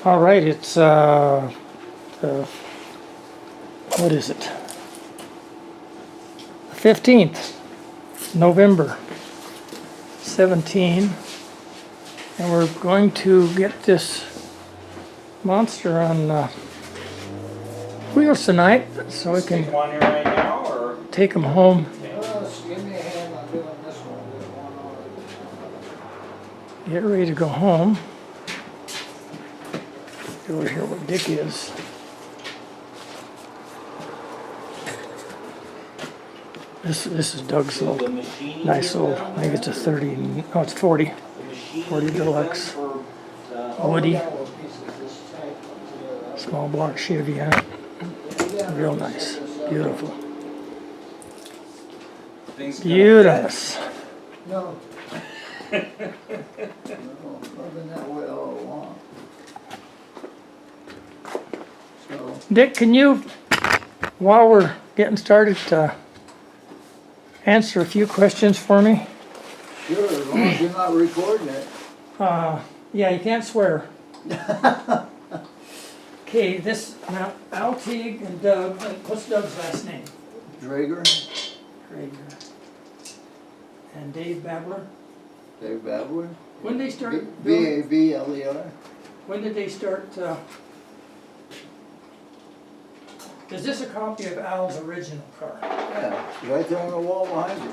All right, it's, what is it? 15th, November 17. And we're going to get this monster on wheels tonight so we can Stick one here right now, or? take him home. Give me a hand on doing this one. Get ready to go home. Get over here where Dick is. This is Doug's The little machine nice here old, down I think it's a there? 30, no it's 40, The machine 40 is Deluxe. done for, Woody, small block Chevy, huh? Real nice, beautiful. things Beautiful. No. No, I've been that way all along. So, Dick, can you, while we're getting started, answer a few questions for me? sure, as long as you're not recording it. Yeah, you can't swear. Okay, this, now, Al Teague and Doug, what's Doug's last name? Drager, Krager. And Dave Babler. Dave Babler, When did they start building? B-A-B-L-E-R. When did they start, is this a copy of Al's original car? Yeah, it's right there on the wall behind you.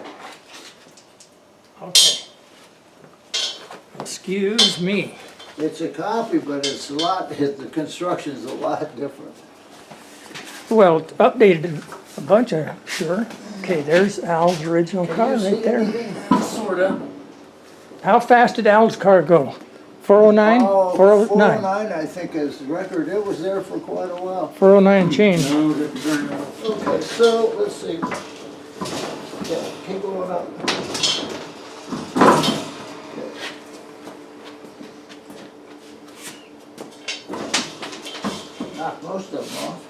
Okay. Excuse me. It's a copy, but it's a lot, the construction's a lot different. Well, it's updated a bunch, I'm sure. Okay, there's Al's original car Can you right see there. anything? Sorta. How fast did Al's car go? 409? Oh, 409? 409, I think is the record. It was there for quite a while. 409 change. No, didn't turn out. Okay, so let's see. Yeah, keep going up. Okay. Knock most of them off.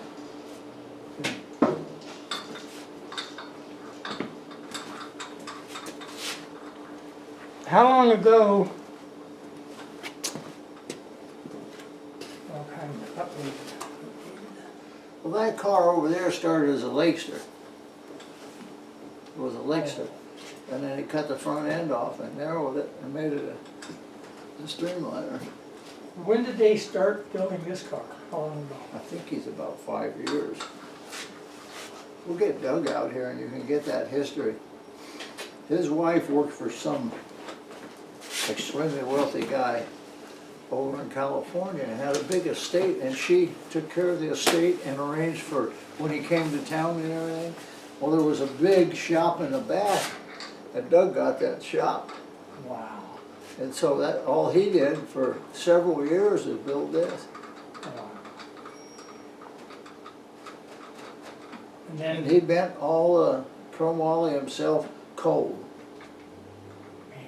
How long ago? All kind of updated. Well, that car over there started as a Lakester. It was a Lakester. And then he cut the front end off and narrowed it and made it a Streamliner. When did they start building this car? How long ago? I think he's about 5 years. We'll get Doug out here and you can get that history. His wife worked for some extremely wealthy guy over in California and had a big estate, and she took care of the estate and arranged for when he came to town and everything. Well, there was a big shop in the back, and Doug got that shop. Wow. And so that all he did for several years is build this. Wow. And And then, he bent all the chromoly himself cold. man.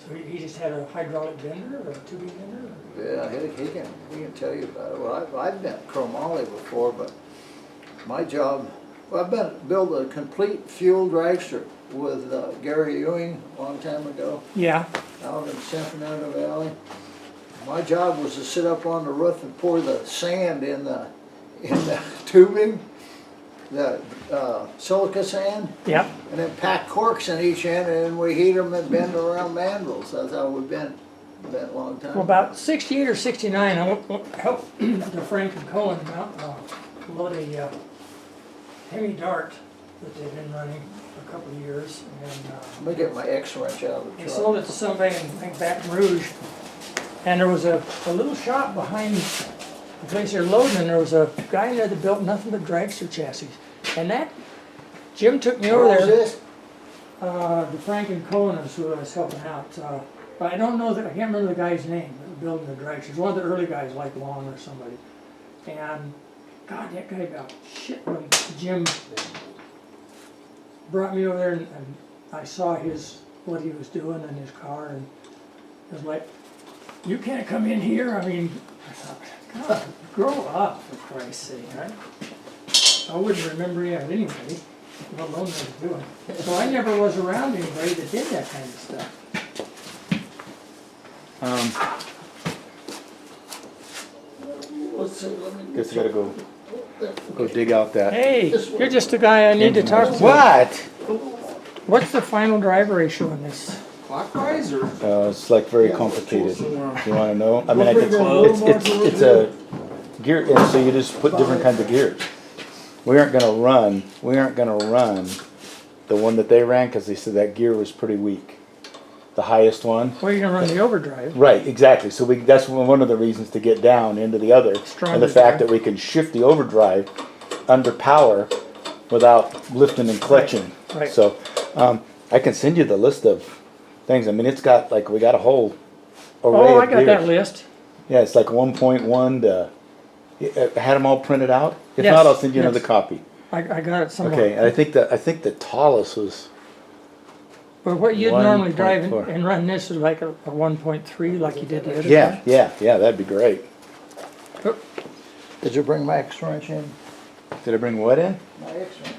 So he just had a hydraulic bender or a tubing bender? Yeah, he can tell you about it. Well, I've been chromoly before, but my job, well, built a complete fuel dragster with Gary Ewing a long time ago Yeah. out in Sacramento Valley. My job was to sit up on the roof and pour the sand in the tubing, the silica sand, Yep. and then pack corks in each end, and then we heat them and bend around mandrels. That's how we've been that long time. Well, about 68 or 69, I helped the Frank and Cohen load a Hemi Dart that they've been running for a couple of years. And Let me get my X wrench out of the they truck. sold it to somebody in Baton Rouge. And there was a little shop behind the place they're loading, and there was a guy in there that built nothing but dragster chassis. And that, Jim took me over What was there. this? The Frank and Cohen is who I was helping out. But I don't know that, I can't remember the guy's name that was building the dragsters. One of the early guys like Long or somebody. And God, that guy got shit when Jim brought me over there, and I saw what he was doing in his car, and it was like, you can't come in here. I mean, I thought, God, grow up, for Christ's sake, right? I wouldn't remember any of it anyway, let alone what I was doing. So I never was around anybody that did that kind of stuff. Guess I gotta go dig out that. Hey, you're just the guy I need to talk to. What? What's the final drive ratio in this? Clockwise or? It's like very complicated. You wanna know? I mean, it's a gear, and so you just put different kinds of gears. We aren't gonna run the one that they ran, cause they said that gear was pretty weak. The highest one. Well, you're gonna run the overdrive. Right, exactly. So that's one of the reasons to get down into the other. Stronger And the fact drive. that we can shift the overdrive under power without lifting and clutching. Right. So, I can send you the list of things. I mean, it's got like, we got a whole array Oh, of I got that gears. list. Yeah, it's like 1.1 to, I had them all printed out. If Yes, not, I'll send you yes. another copy. I got it somewhere. Okay, and I think the tallest was, But what you'd normally drive 1.4. and run this is like a 1.3 like you did the other yeah, time. yeah, that'd be great. Did you bring my X-wrench in? Did I bring what in? My X-wrench.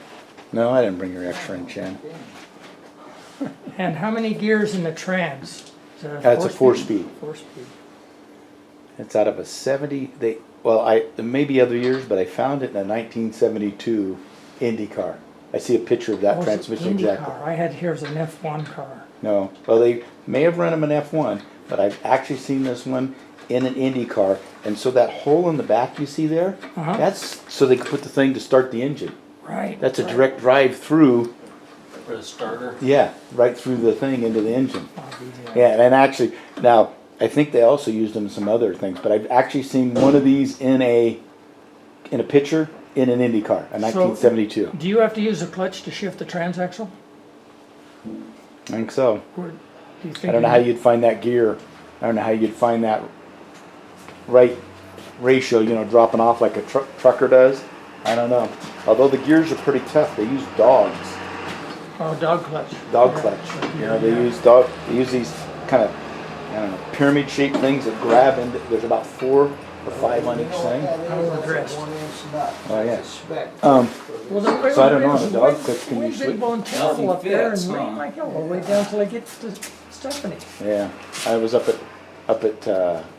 No, I didn't bring your X-wrench in. And how many gears in the trans? Is it That's a 4-speed. 4-speed. It's out of a 70, there may be other years, but I found it in a 1972 Indy car. I see a picture of that Oh, it's an transmission Indy exactly. car. I had here as an F1 car. No, well, they may have run them in F1, but I've actually seen this one in an Indy car. And so that hole in the back you see there, Uh-huh. that's so they could put the thing to start the engine. Right. That's a right. direct drive through, For the starter? yeah, right through the thing into the engine. Oh, Yeah, and actually, now, I think they also used them in some other things, but I've actually seen one of these in a picture in an Indy car, a 1972. Do you have to use a clutch to shift the transaxle? I think so. Or do you think I don't know how you'd find that gear. I don't know how you'd find that right ratio, dropping off like a trucker does. I don't know. Although the gears are pretty tough. They use dogs. Oh, dog clutch. Dog Yeah. clutch. They use these kind of, I don't know, pyramid shaped things that grab into, there's about 4 or 5 on each thing. Overdressed. Oh, yeah. Well, the So I don't know, the dog clutch, can you big switch? bone terrible up there fits, and huh? rain like hell all the way down till I get to Stephanie. Yeah, I was up at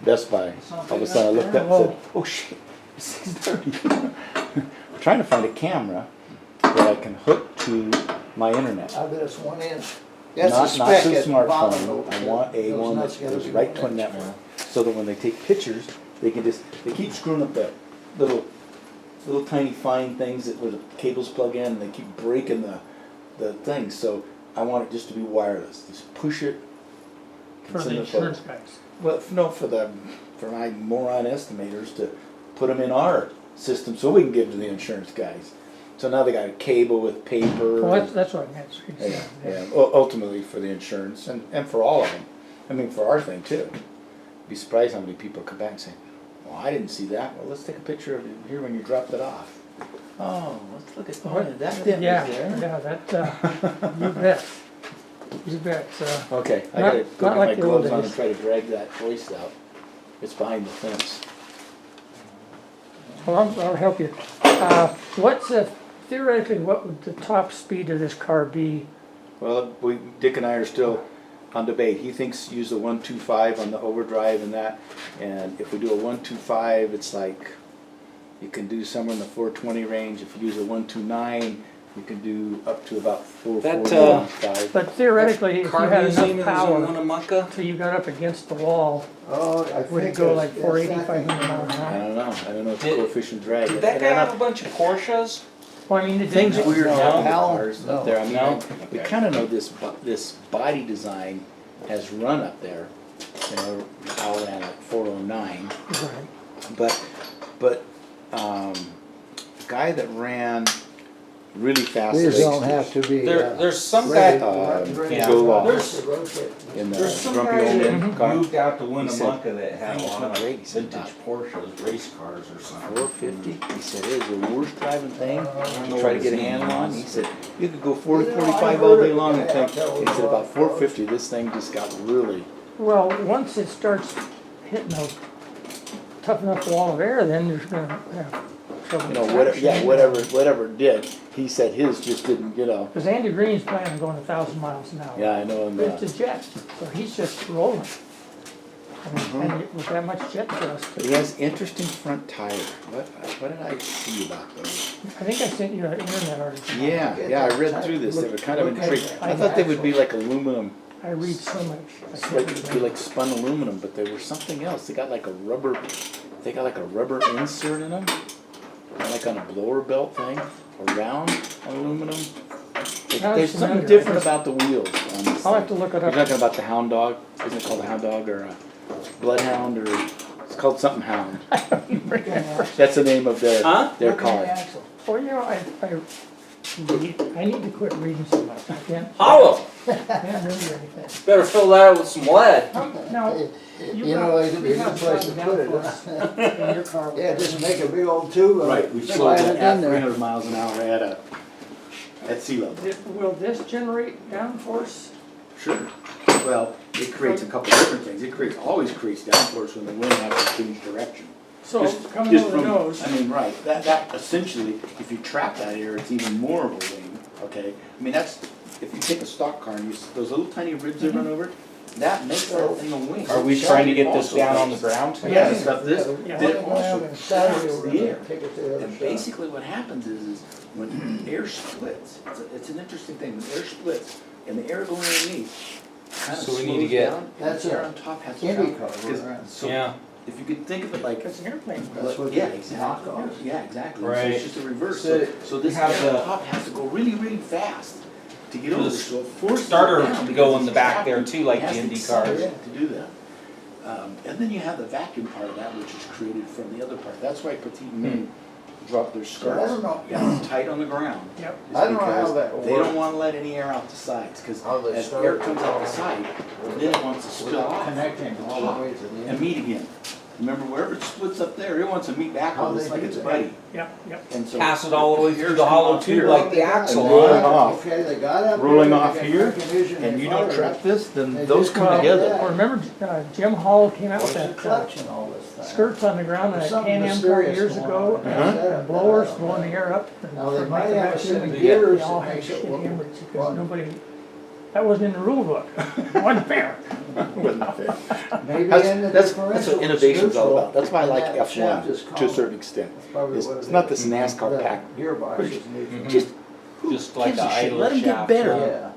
Best Buy. All of a sudden I looked up and said, oh shit, it's 6:30. I'm trying to find a camera that I can hook to my internet. I bet it's 1 inch. That's Not a spec to a at the bottom. smartphone. I want a one that goes right to a network. So that when they take pictures, they keep screwing up the little tiny fine things that where the cables plug in, and they keep breaking the things. So I want it just to be wireless. Just push it. For send the the insurance photos. guys. Well, no, for my moron estimators to put them in our system so we can give to the insurance guys. So now they got a cable with paper. Well, that's what I meant. Yeah. Ultimately for the insurance and for all of them. I mean, for our thing too. Be surprised how many people come back and say, well, I didn't see that. Well, let's take a picture of it here when you dropped it off. Oh, let's look at that dent Yeah, was there. yeah, that, you bet. You bet. Okay, I Not- gotta go not get like my the old gloves on and days. try to drag that hoist out. It's behind the fence. Well, I'll help you. Theoretically, what would the top speed of this car be? Well, Dick and I are still on debate. He thinks use the 125 on the overdrive and that, and if we do a 125, it's like you can do somewhere in the 420 range. If you use a 129, you can do up to about 440. But theoretically, if you Car had museum enough in power Winnemucca? till you got up against the wall, Oh, I would it think go it's- like it's 480, that 500 miles an I hour? don't know. I don't know if the Did- coefficient drag. Did that guy have a bunch of Porsches? Well, I mean, it Things didn't- weird No, happen to Hal, cars no. up there. I mean, No? we Okay. kind of know this body design has run up there. Hal ran at 409. Right. But the guy that ran really fast These races don't have to be. There's some guy, yeah. Joe Law There's- in the there's some grumpy guy old that man car. moved out to He said, Winnemucca that had a "It's lot not of great." He said, vintage Porsches, race cars or something. 450. He said it is the worst driving thing to try to get a handle on. He said you could go 40, 45 all day long and think. He said about 450, this thing just got really. Well, once it starts hitting a tough enough wall of air, then you're gonna have trouble. Whatever it did. He said his just didn't, Because Andy Green's planning on going 1,000 miles an hour. Yeah, I know him. But it's a jet, so he's just rolling. And with that much jet thrust, He has interesting front tire. What did I see about those? I think I sent you an internet article. Yeah, I read through this. They were kind of Look at intrigued. that. I thought they would be like aluminum, I read so much. I it's can't like it'd be remember. like spun aluminum, but they were something else. They got like a rubber insert in them, like on a blower belt thing, around aluminum. Sounds There's something familiar. different about the wheels on this I'll have thing. to look it You're up. talking about the hound dog? Isn't it called a hound dog or a bloodhound or it's called something hound? That's the name of their Huh? their Look at the car. axle. Well, you know, I need to quit reading so much. I can't Hollow. remember anything. Better fill that out with some lead. Now, You know, it's a good place to put it, huh? in your car. Yeah, just make a big old tube of Right, it. we slide slowed it it in at there. 300 miles an hour at sea level. Will this generate downforce? Sure. Well, it creates a couple different things. It always creates downforce when the wind has to change direction. So Just- coming just over the from- nose, I mean, right, that essentially, if you trap that air, it's even more of a wing, okay? I mean, if you take a stock car and those little tiny ribs that run over it, that makes that thing a wing. Are we trying to get this Also down on the makes- ground? Yeah, stuff this, Yeah. that We're gonna have also it Saturday, traps we're the gonna air. take it to the other And side. basically what happens is when air splits, it's an interesting thing, when air splits and the air going underneath kind of So we slows need to get- down, That's and the air a on top has to Indy travel. car we're around. So Yeah. if you could think of it like, it's an airplane. That's what yeah, they exactly, knock off. yeah, exactly. So Right. it's just a reverse, So so this have air on the- top has to go really, really fast to get So over, the so it forces it starter down to because go in it's the back trapped. there too, like It has the to Indy accelerate cars. to do that. And then you have the vacuum part of that, which is created from the other part. That's why petite men drop their skirts I don't know. down tight on the ground. Yep. is I don't know how because that They don't works. wanna let any air out the sides, cause How they as start air it. comes out the side, then it wants to spill Without off connecting the all the top way to the and end. meet again. Remember, wherever it splits up there, it wants to meet back How on they this like do it's that? buddy. Yep, yep. And so Pass it all the way if through air's the coming hollow off tube here, like the axle. rolling off. Okay, they got up. rolling there, off they got here, recognition and you fire don't it. trap this, then They those just come come together. like Or remember, Jim Hall came out What's with the that clutch and all this thing? skirts on the ground on There's a something Can-Am car mysterious years going ago, on. and Uh-huh. blowers blowing the air up. and Now, they make might the have back some end, gears they all that had makes it shit look hammers because fun. nobody, that wasn't in the rule book. Wasn't fair. Maybe That's, in the that's differential, what it's innovation's all neutral, about. That's why I and like that shaft is F1 to a common. certain extent. Probably It's, what it's it not is. this NASCAR The pack. gearbox But is neutral. Just Just like gives the a shit. idler Let 'em get shaft. better. Yeah.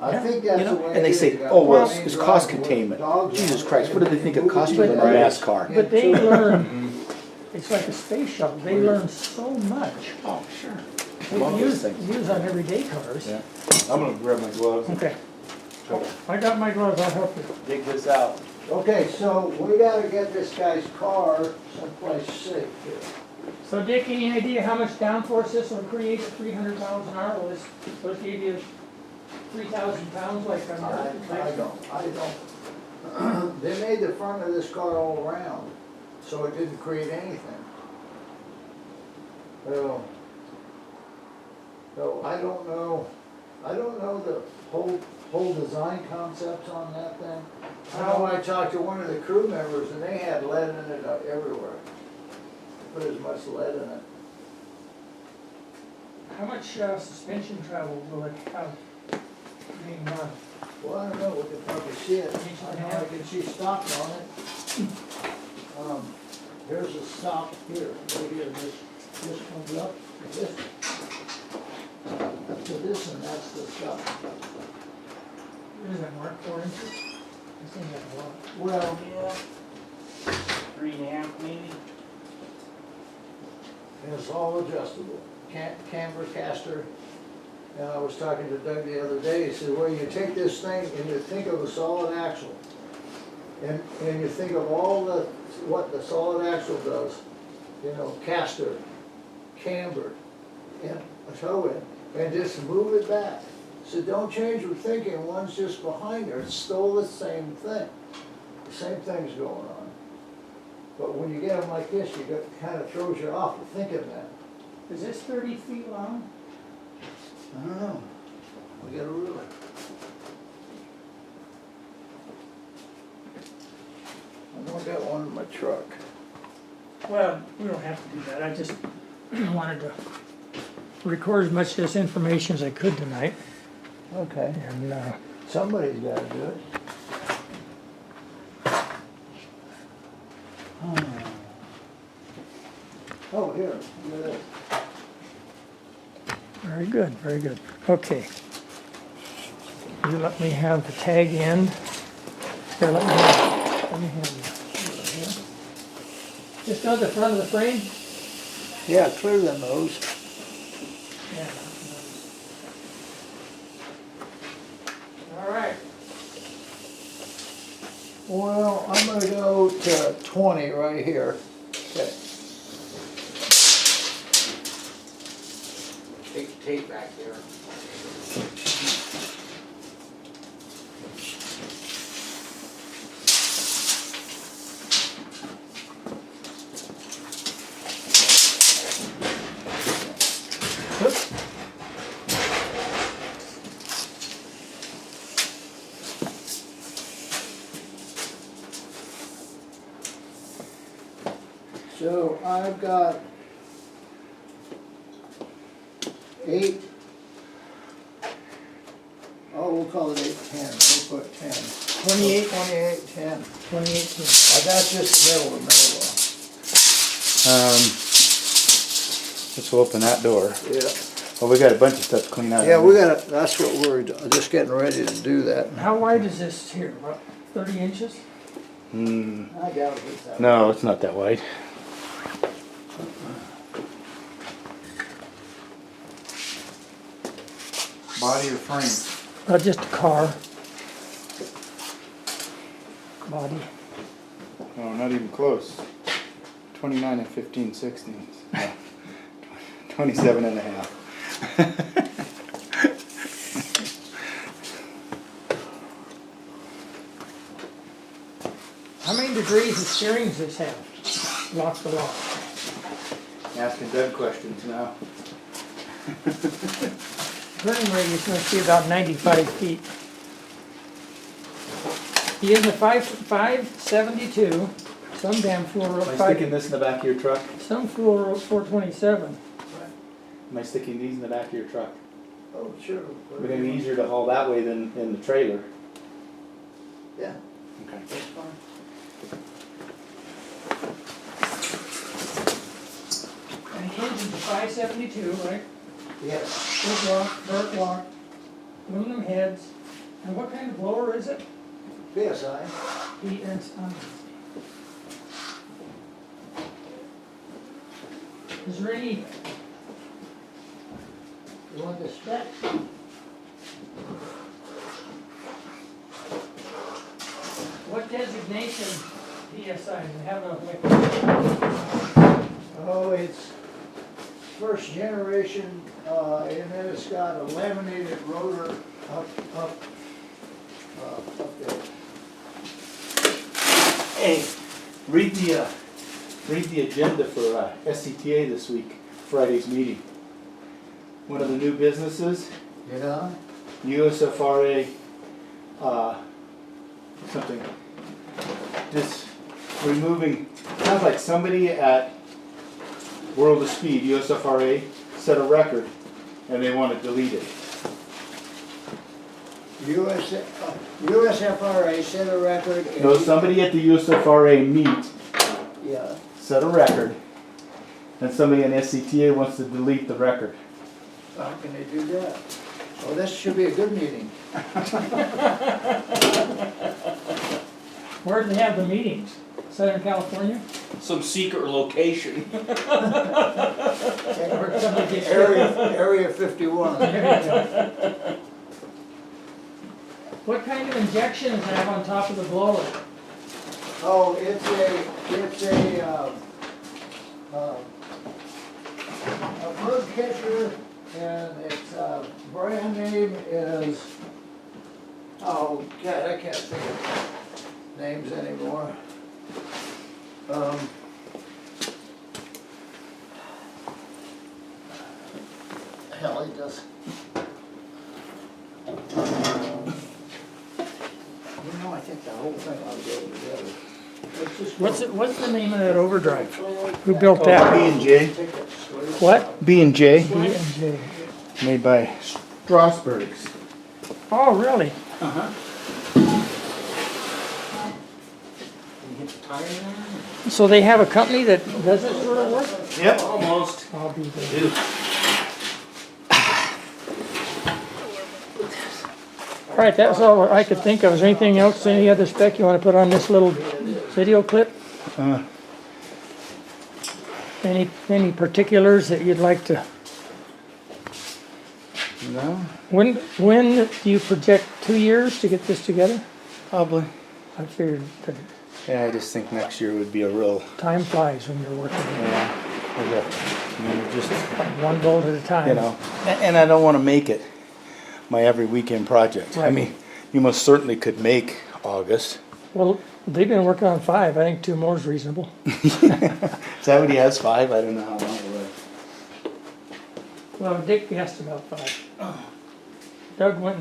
I Yeah. think that's You the know, way and it they is. say, You got oh, well, main it's drive cost with containment. dogs Jesus on it, Christ, what do they and think you of move cost it containment on a back. NASCAR? But they Into- learn, it's like a space shuttle, they learn so much. Oh, sure. We Love those use, things. use on everyday cars. Yeah. I'm gonna grab my gloves and Okay. I got my gloves, I'll help you. dig this out. Okay, so we gotta get this guy's car someplace safe here. So Dick, any idea how much downforce this will create at 300 miles an hour? Will this give you 3,000 pounds like on I don't. They made the front of this car all round, so it didn't create anything. So I don't know the whole design concepts on that thing. I know I talked to one of the crew members and they had lead in it everywhere. Put as much lead in it. How much suspension travel will it have being run? Well, I don't know, we could probably see it. I know I can see stops on it. Here's a stop here, right here, this comes up, this. Up to this and that's the stop. What does that mark, 4 inches? It seems like a lot. Well, Yeah. 3.5 maybe? and it's all adjustable, camber caster. And I was talking to Doug the other day, he said, well, you take this thing and you think of a solid axle. And you think of all what the solid axle does, caster, camber, and a toe in, and just move it back. So don't change your thinking, one's just behind her, it's still the same thing. The same thing's going on. But when you get them like this, kind of throws you off of thinking that. Is this 30 feet long? I don't know. We got a ruler. I know I got one in my truck. Well, we don't have to do that, I just wanted to record as much of this information as I could tonight. Okay. And, Somebody's gotta do it. Oh, here, look at this. Very good, very good. Okay. You let me have the tag end. Here, let me have you. Just on the front of the frame? Yeah, clear them those. Yeah. All right. Well, I'm gonna go to 20 right here. Okay. Take the tape back there. Oops. So I've got 8. Oh, we'll call it 8, 10. We'll put 10. 28, 28, 10. 2018. That's just the middle of the Let's open that door. middle. Well, we got a bunch of stuff to clean out. Yeah, we gotta, that's what we're just getting ready to do that. How wide is this here? About 30 inches? Hmm, I doubt it's that. no, it's not that wide. Body or frame? Just a car. Body. Oh, not even close. 29 and 15/16. No. 27 and a half. How many degrees of steering does this have? Lock to lock. Asking Doug questions now. Turning radius must be about 95 feet. He is a 572. Some damn fool wrote Am I 5. sticking this in the back of your truck? Some fool wrote 427. Am I sticking these in the back of your truck? Oh, sure. It's gonna be easier to haul that way than in the trailer. Yeah, Okay. that's fine. And the engine's a 572, right? Yes. Wood block, dirt block, aluminum heads. And what kind of blower is it? PSI. Is there any, You want the spec? what designation PSI? Does it have a, Oh, it's first generation, and then it's got a laminated rotor up there. Hey, read the agenda for SCTA this week, Friday's meeting. One of the new businesses, Yeah? USFRA, something, just removing, sounds like somebody at World of Speed, USFRA, set a record and they want to delete it. USFRA set a record. and- No, somebody at the USFRA meet Yeah, set a record and somebody in SCTA wants to delete the record. how can they do that? Oh, this should be a good meeting. where do they have the meetings? Southern California? Some secret location. Where somebody gets Area 51. What kind of injection does it have on top of the blower? Oh, it's a Bugcatcher, and its brand name is, oh God, I can't think of names anymore. Hell, he does. You know, I think the whole thing ought to go together. Let's just go. What's the name of that overdrive? Who built that? B&J. Take that straight. What? B&J, B&J. made by Strasberg's. Oh, really? You hit the tire there? So they have a company that does this sort of work? Yep. Almost. I'll be there. Dude. All right, that's all I could think of. Is there anything else, any other spec you want to put on this little video clip? Any particulars that you'd like to? No, When do you project 2 years to get this together? probably. I figured that Yeah, I just think next year would be a real, time flies when you're working just, one bolt at a time. you know, and I don't want to make it my every weekend project. I Right. mean, you most certainly could make August. Well, they've been working on 5. I think 2 more is reasonable. Is that what he has, 5? I don't know how long it was. Well, Dick guessed about 5. Doug went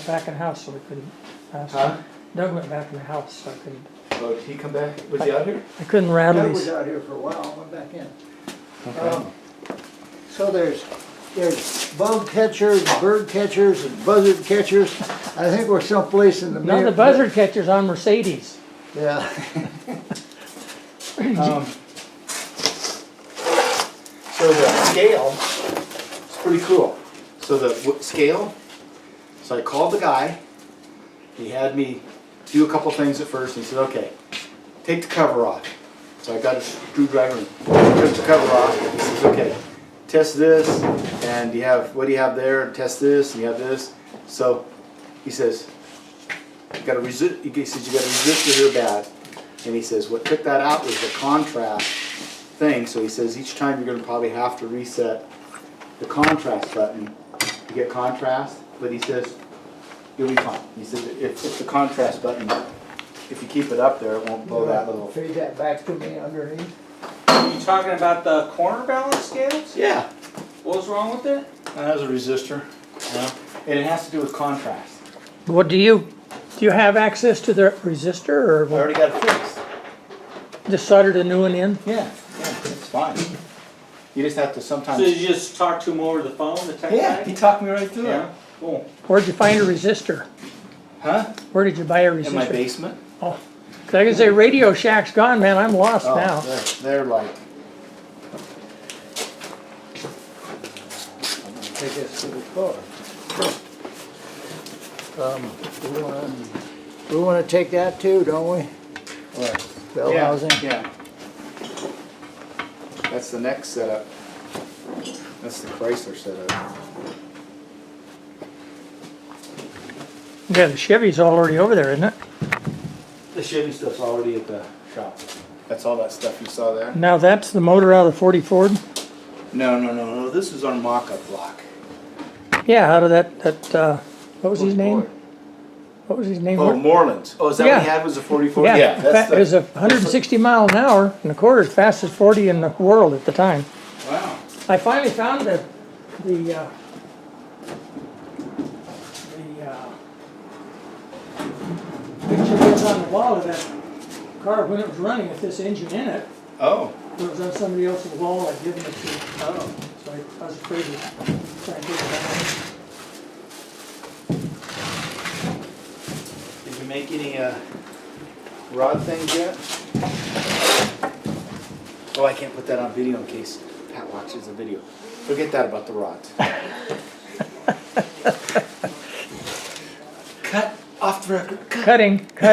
back in the house, so we couldn't ask him. Huh? Doug went back in the house, so I couldn't. Oh, did he come back? Was he out here? I couldn't rattle I was these. out here for a while, went back in. Okay. So there's bug catchers, bird catchers, and buzzard catchers. I think we're someplace in the No, middle. the buzzard catcher's on Mercedes. Yeah. So the scale, it's pretty cool. So the scale, so I called the guy. He had me do a couple things at first. He said, okay, take the cover off. So I got a screwdriver and took the cover off. He says, okay, test this, and what do you have there? Test this, and you have this. So he says, he says, you got a resistor here bad. And he says, what took that out was the contrast thing. So he says, each time you're going to probably have to reset the contrast button to get contrast. But he says, you'll be fine. He says, if the contrast button, if you keep it up there, it won't blow that little. Feed that back to me underneath. Are you talking about the corner balance scales? Yeah. What was wrong with it? That was a resistor. Yeah. And it has to do with contrast. What do you have access to the resistor, or I already got it fixed. just soldered a new one in? Yeah, it's fine. You just have to sometimes. So you just talk to him over the phone, the tech Yeah, guy? he talked me right through Yeah, it. cool. Where'd you find a resistor? Huh? Where did you buy a In my resistor? basement. Oh, 'cause I can say Radio Shack's gone, man. I'm lost now. They're like. Take this to the car. We wanna take that too, don't we? What? Bell housing? Yeah. That's the next setup. That's the Chrysler setup. Yeah, the Chevy's already over there, isn't it? The Chevy stuff's already at the shop. That's all that stuff you saw there? Now that's the motor out of the 40 Ford? No. This is our mock-up block. Yeah, out of that, what was his name? What was his name? Oh, Moreland. Oh, is that what Yeah. he had, was a 44? Yeah, that's it was 160 miles an hour and a quarter, fastest 40 in the world at the time. Wow. I finally found the picture was on the wall of that car when it was running with this engine in it. Oh. It was on somebody else's wall. I'd given it to. Oh. So I was afraid to try and take it down. Did you make any rod things yet? Oh, I can't put that on video in case Pat watches the video. Forget that about the rods. Cut off the record. Cut. Cutting.